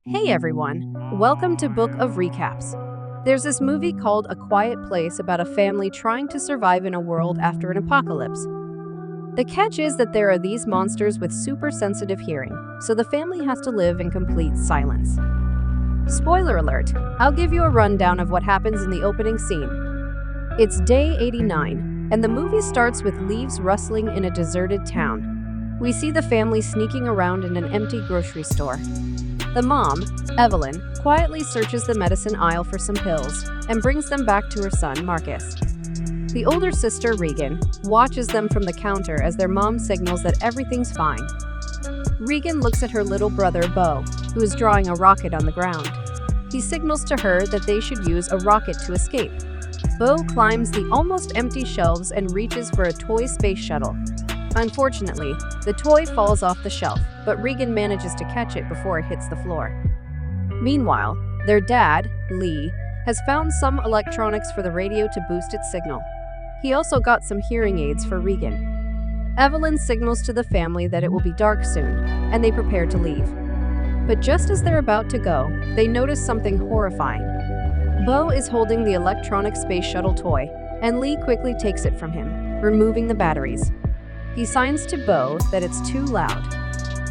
Hey everyone, welcome to Book of Recaps. There's this movie called A Quiet Place about a family trying to survive in a world after an apocalypse. The catch is that there are these monsters with super sensitive hearing, so the family has to live in complete silence. Spoiler alert, I'll give you a rundown of what happens in the opening scene. It's day 89, and the movie starts with leaves rustling in a deserted town. We see the family sneaking around in an empty grocery store. The mom, Evelyn, quietly searches the medicine aisle for some pills and brings them back to her son, Marcus. The older sister, Regan, watches them from the counter as their mom signals that everything's fine. Regan looks at her little brother, Beau, who is drawing a rocket on the ground. He signals to her that they should use a rocket to escape. Beau climbs the almost empty shelves and reaches for a toy space shuttle. Unfortunately, the toy falls off the shelf, but Regan manages to catch it before it hits the floor. Meanwhile, their dad, Lee, has found some electronics for the radio to boost its signal. He also got some hearing aids for Regan. Evelyn signals to the family that it will be dark soon, and they prepare to leave. But just as they're about to go, they notice something horrifying. Beau is holding the electronic space shuttle toy, and Lee quickly takes it from him, removing the batteries. He signs to Beau that it's too loud.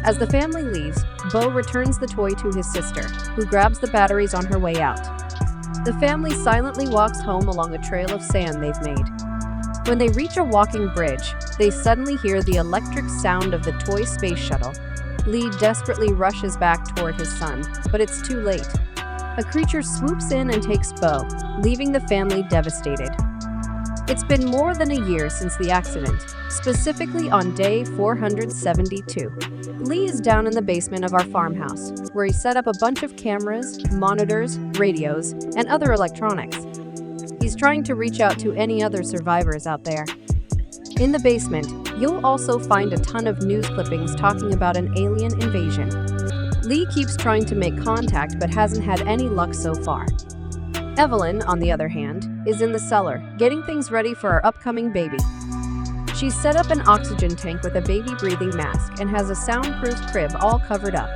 As the family leaves, Beau returns the toy to his sister, who grabs the batteries on her way out. The family silently walks home along a trail of sand they've made. When they reach a walking bridge, they suddenly hear the electric sound of the toy space shuttle. Lee desperately rushes back toward his son, but it's too late. A creature swoops in and takes Beau, leaving the family devastated. It's been more than a year since the accident, specifically on day 472. Lee is down in the basement of our farmhouse, where he set up a bunch of cameras, monitors, radios, and other electronics. He's trying to reach out to any other survivors out there. In the basement, you'll also find a ton of news clippings talking about an alien invasion. Lee keeps trying to make contact but hasn't had any luck so far. Evelyn, on the other hand, is in the cellar, getting things ready for our upcoming baby. She's set up an oxygen tank with a baby breathing mask and has a soundproof crib all covered up.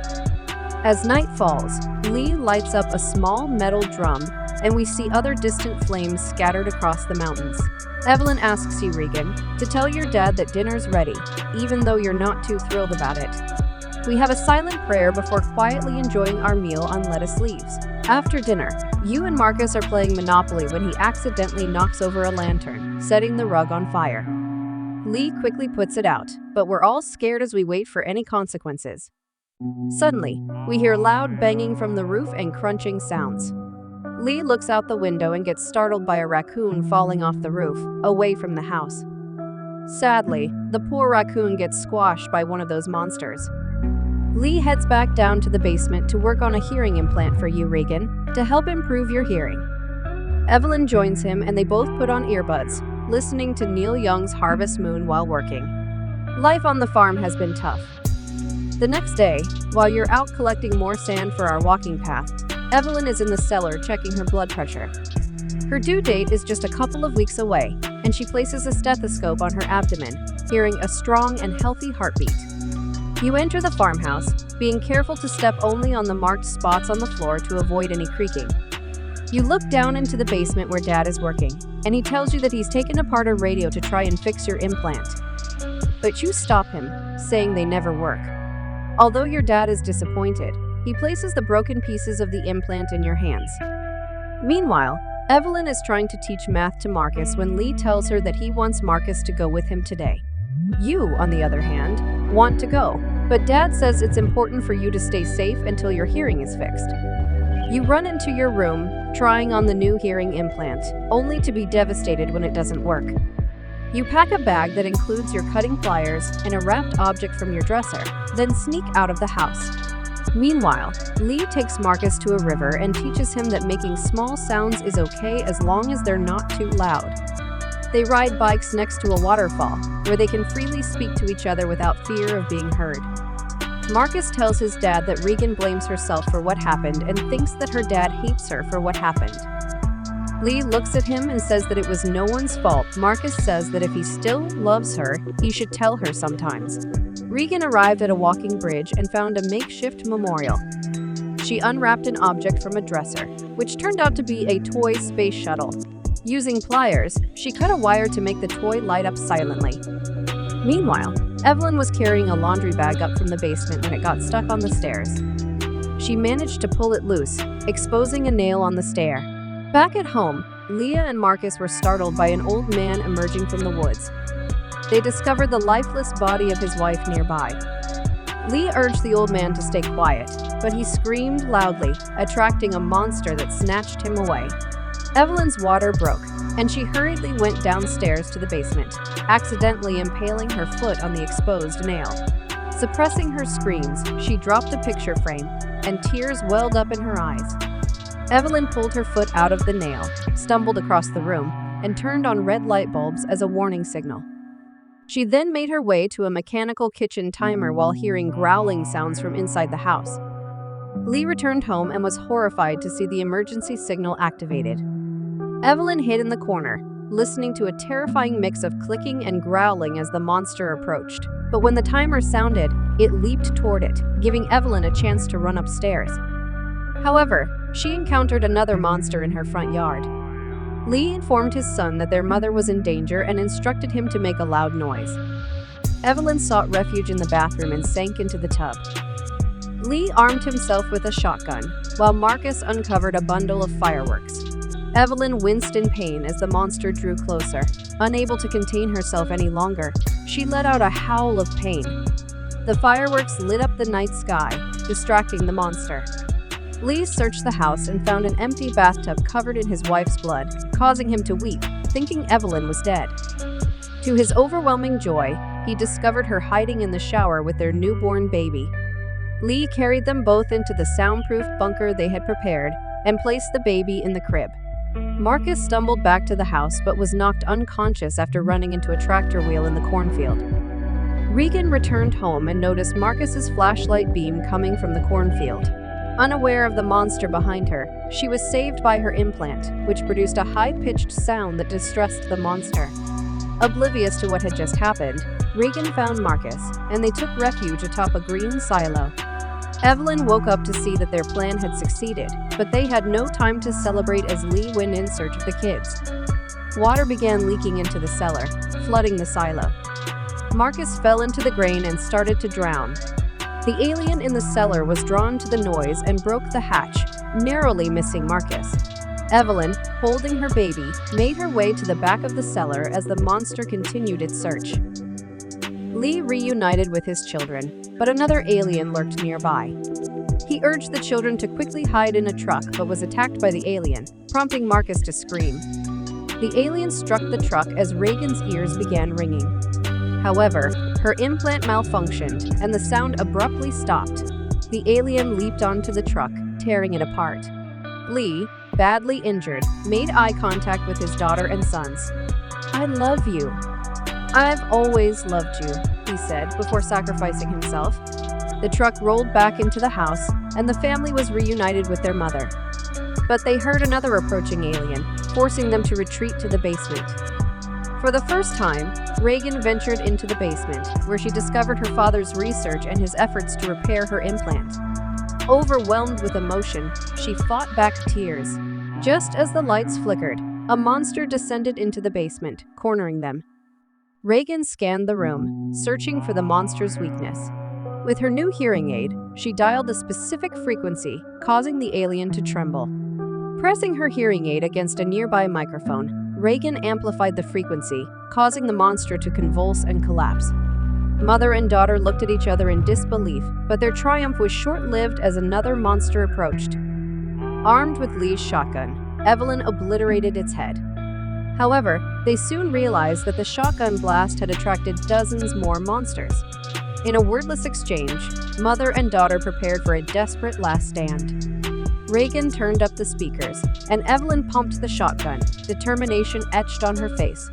As night falls, Lee lights up a small metal drum, and we see other distant flames scattered across the mountains. Evelyn asks you, Regan, to tell your dad that dinner's ready, even though you're not too thrilled about it. We have a silent prayer before quietly enjoying our meal on lettuce leaves. After dinner, you and Marcus are playing Monopoly when he accidentally knocks over a lantern, setting the rug on fire. Lee quickly puts it out, but we're all scared as we wait for any consequences. Suddenly, we hear loud banging from the roof and crunching sounds. Lee looks out the window and gets startled by a raccoon falling off the roof, away from the house. Sadly, the poor raccoon gets squashed by one of those monsters. Lee heads back down to the basement to work on a hearing implant for you, Regan, to help improve your hearing. Evelyn joins him and they both put on earbuds, listening to Neil Young's Harvest Moon while working. Life on the farm has been tough. The next day, while you're out collecting more sand for our walking path, Evelyn is in the cellar checking her blood pressure. Her due date is just a couple of weeks away, and she places a stethoscope on her abdomen, hearing a strong and healthy heartbeat. You enter the farmhouse, being careful to step only on the marked spots on the floor to avoid any creaking. You look down into the basement where Dad is working, and he tells you that he's taken apart a radio to try and fix your implant. But you stop him, saying they never work. Although your dad is disappointed, he places the broken pieces of the implant in your hands. Meanwhile, Evelyn is trying to teach math to Marcus when Lee tells her that he wants Marcus to go with him today. You, on the other hand, want to go, but Dad says it's important for you to stay safe until your hearing is fixed. You run into your room, trying on the new hearing implant, only to be devastated when it doesn't work. You pack a bag that includes your cutting pliers and a wrapped object from your dresser, then sneak out of the house. Meanwhile, Lee takes Marcus to a river and teaches him that making small sounds is okay as long as they're not too loud. They ride bikes next to a waterfall, where they can freely speak to each other without fear of being heard. Marcus tells his dad that Regan blames herself for what happened and thinks that her dad hates her for what happened. Lee looks at him and says that it was no one's fault. Marcus says that if he still loves her, he should tell her sometimes. Regan arrived at a walking bridge and found a makeshift memorial. she unwrapped an object from a dresser, which turned out to be a toy space shuttle. Using pliers, she cut a wire to make the toy light up silently. Meanwhile, Evelyn was carrying a laundry bag up from the basement when it got stuck on the stairs. She managed to pull it loose, exposing a nail on the stair. Back at home, Leah and Marcus were startled by an old man emerging from the woods. They discovered the lifeless body of his wife nearby. Lee urged the old man to stay quiet, but he screamed loudly, attracting a monster that snatched him away. Evelyn's water broke, and she hurriedly went downstairs to the basement, accidentally impaling her foot on the exposed nail. Suppressing her screams, she dropped the picture frame, and tears welled up in her eyes. Evelyn pulled her foot out of the nail, stumbled across the room, and turned on red light bulbs as a warning signal. She then made her way to a mechanical kitchen timer while hearing growling sounds from inside the house. Lee returned home and was horrified to see the emergency signal activated. Evelyn hid in the corner, listening to a terrifying mix of clicking and growling as the monster approached. But when the timer sounded, it leaped toward it, giving Evelyn a chance to run upstairs. However, she encountered another monster in her front yard. Lee informed his son that their mother was in danger and instructed him to make a loud noise. Evelyn sought refuge in the bathroom and sank into the tub. Lee armed himself with a shotgun, while Marcus uncovered a bundle of fireworks. Evelyn winced in pain as the monster drew closer. Unable to contain herself any longer, she let out a howl of pain. The fireworks lit up the night sky, distracting the monster. Lee searched the house and found an empty bathtub covered in his wife's blood, causing him to weep, thinking Evelyn was dead. To his overwhelming joy, he discovered her hiding in the shower with their newborn baby. Lee carried them both into the soundproof bunker they had prepared and placed the baby in the crib. Marcus stumbled back to the house but was knocked unconscious after running into a tractor wheel in the cornfield. Regan returned home and noticed Marcus's flashlight beam coming from the cornfield. Unaware of the monster behind her, she was saved by her implant, which produced a high-pitched sound that distressed the monster. Oblivious to what had just happened, Regan found Marcus, and they took refuge atop a green silo. Evelyn woke up to see that their plan had succeeded, but they had no time to celebrate as Lee went in search of the kids. Water began leaking into the cellar, flooding the silo. Marcus fell into the grain and started to drown. The alien in the cellar was drawn to the noise and broke the hatch, narrowly missing Marcus. Evelyn, holding her baby, made her way to the back of the cellar as the monster continued its search. Lee reunited with his children, but another alien lurked nearby. He urged the children to quickly hide in a truck but was attacked by the alien, prompting Marcus to scream. The alien struck the truck as Regan's ears began ringing. However, her implant malfunctioned and the sound abruptly stopped. The alien leaped onto the truck, tearing it apart. Lee, badly injured, made eye contact with his daughter and sons. "I love you. I've always loved you," he said before sacrificing himself. The truck rolled back into the house, and the family was reunited with their mother. But they heard another approaching alien, forcing them to retreat to the basement. For the first time, Regan ventured into the basement, where she discovered her father's research and his efforts to repair her implant. Overwhelmed with emotion, she fought back tears. Just as the lights flickered, a monster descended into the basement, cornering them. Regan scanned the room, searching for the monster's weakness. With her new hearing aid, she dialed a specific frequency, causing the alien to tremble. Pressing her hearing aid against a nearby microphone, Regan amplified the frequency, causing the monster to convulse and collapse. Mother and daughter looked at each other in disbelief, but their triumph was short-lived as another monster approached. Armed with Lee's shotgun, Evelyn obliterated its head. However, they soon realized that the shotgun blast had attracted dozens more monsters. In a wordless exchange, mother and daughter prepared for a desperate last stand. Regan turned up the speakers, and Evelyn pumped the shotgun, determination etched on her face.